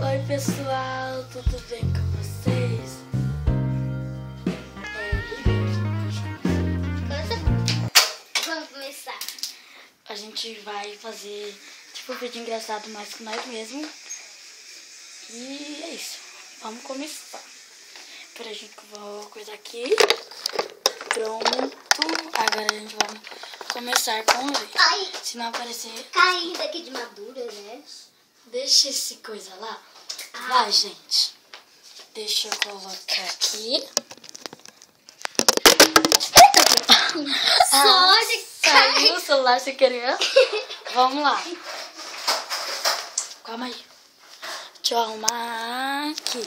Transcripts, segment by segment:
Oi pessoal, tudo bem com vocês? Vamos começar. A gente vai fazer tipo um vídeo engraçado mais com nós mesmos. E é isso, vamos começar. Peraí, a gente vai coisa aqui. Pronto, agora a gente vai começar com o vídeo. Ai, se não aparecer, caí daqui de madura, né? deixa esse coisa lá. Vai, gente. Deixa eu colocar aqui. Sorte, Saiu o celular sem querer. Vamos lá. Calma aí. Deixa eu arrumar aqui.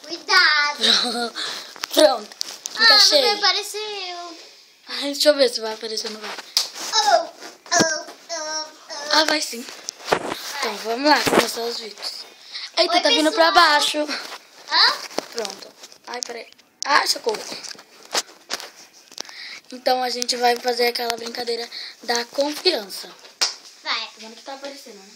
Cuidado. Pronto. Não Encaixei. vai aparecer eu. Ai, deixa eu ver se vai aparecer ou não vai. Ah, vai sim. Então, vamos lá começar os vídeos. Eita, Oi, tá vindo pessoal. pra baixo. Hã? Pronto. Ai, peraí. Ai, socorro. Então, a gente vai fazer aquela brincadeira da confiança. Vai. Tá vendo que tá aparecendo, né?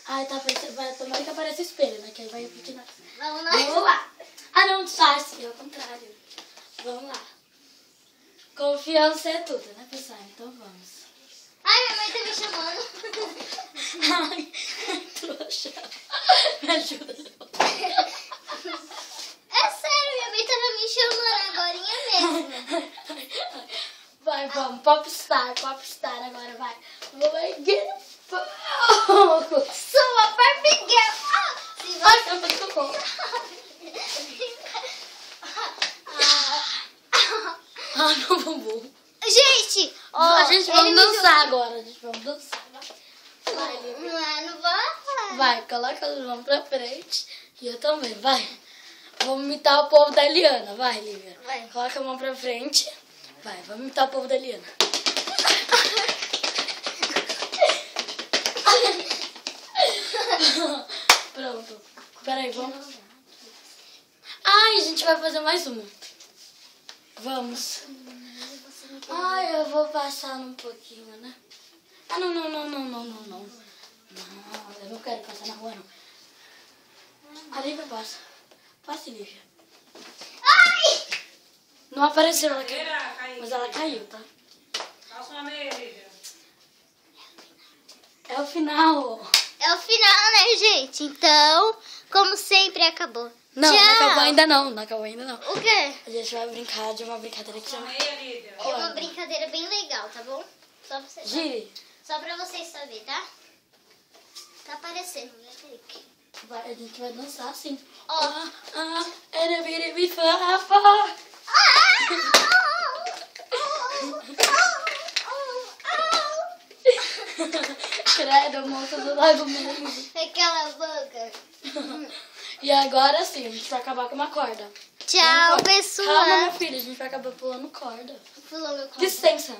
Ai, tá aparecendo. Vai, tomara que apareça o espelho, né? Que aí vai repetir nós. Vamos lá. Vamos lá. Ah, não, disfarce. É o contrário. Vamos lá. Confiança é tudo, né, pessoal? Então, vamos. Ai, minha mãe tá me chamando. Ai, trouxa. Me ajuda. É sério, minha mãe tava me chamando agorinha mesmo. Vai, vamos. Popstar agora, vai. Vai, get fogo. Sou a Barbie Girl. Ai, eu tô com fome. Ai, meu bumbum. Gente, ó, A gente vai ele me dançar agora. A gente vai dançar. Vai, Lívia. Não vai. Vai, coloca as mãos pra frente. E eu também, vai. Vamos imitar o povo da Eliana. Vai, Lívia. Vai. Coloca a mão pra frente. Vai, vamos imitar o povo da Eliana. Pronto. Peraí, vamos. Ai, a gente vai fazer mais uma. Vamos. Ai, eu vou passar um pouquinho, né? Ah, não. Não, eu não quero passar na rua, não. A Lívia passa. Passe, Lívia. Ai! Não apareceu, ela caiu. Mas ela caiu, tá? Passa uma meia, Lívia. É o final. É o final, né, gente? Então, como sempre, acabou. Não, Tchau. não acabou ainda não. Não acabou ainda não. O quê? A gente vai brincar de uma brincadeira que Uma chama... meia, Lívia. É uma brincadeira bem legal, tá bom? Gire. Só pra vocês saberem, tá? Tá aparecendo, né, Felipe? A gente vai dançar assim. Ó. Era biribi fafa. Credo, moça do lado mundo. Aquela boca. E agora sim, a gente vai acabar com uma corda. Tchau, Calma, pessoal. meu filho, a gente vai acabar pulando corda. Pulou meu corpo. Licença.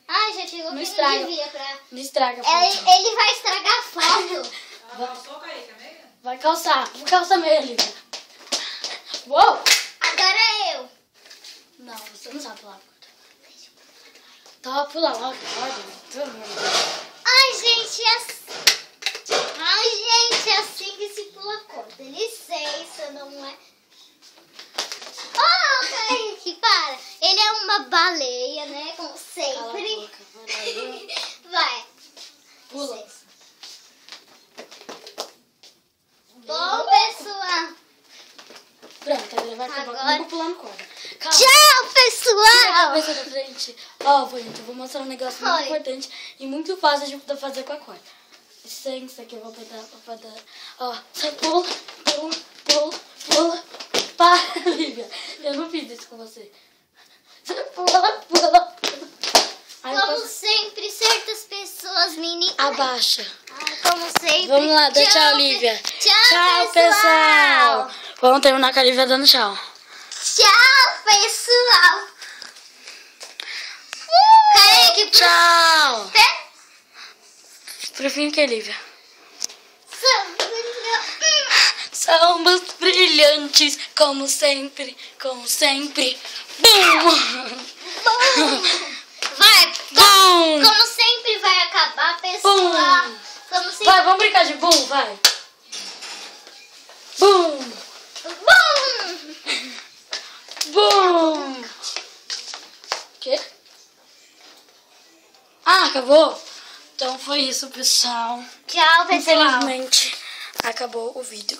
Ai, já chegou Não que não estraga. devia pra... Não estraga a foto. Ele vai estragar a foto. Ela calçou, Kaique, a meia? Vai calçar. Calça meia, Lívia. Uou! Agora eu. Não, você não sabe pular a corda. Tá, pula logo a corda. Ai, gente, é assim que se pula corda. Licença, não é? Oh, Kaique, para. Ele é uma baleia, né? Como Cala a sempre. boca, vai. Vai. Pula. Licença. Bom, pessoal. Pronto, agora vai acabar Agora- comigo pulando corda. Calma. Tchau, Tira a pessoal. cabeça da frente. Ó, gente, eu vou mostrar um negócio muito Oi. importante e muito fácil de fazer com a corda. Licença que eu vou botar. Ó, sai, pula. Para, Lívia. Eu não fiz isso com você. Sai, pula. Aí eu Como passo- sempre, certas pessoas, meninas. Abaixa. Ai, como sempre. Vamos lá, dá tchau, Lívia. Tchau, pessoal. Vamos terminar com a Lívia dando tchau. Tchau, pessoal. Kaique, Tchau. Prefiro que Lívia. Somos brilhantes, como sempre. Bum! Vai, Bum! como sempre vai acabar, pessoal. Bum! Como sempre. Vai, vamos brincar de bum, vai. Bum! Bum! Bum! Quê? Ah, acabou? Então foi isso, pessoal. Tchau, pessoal. Infelizmente, acabou o vídeo.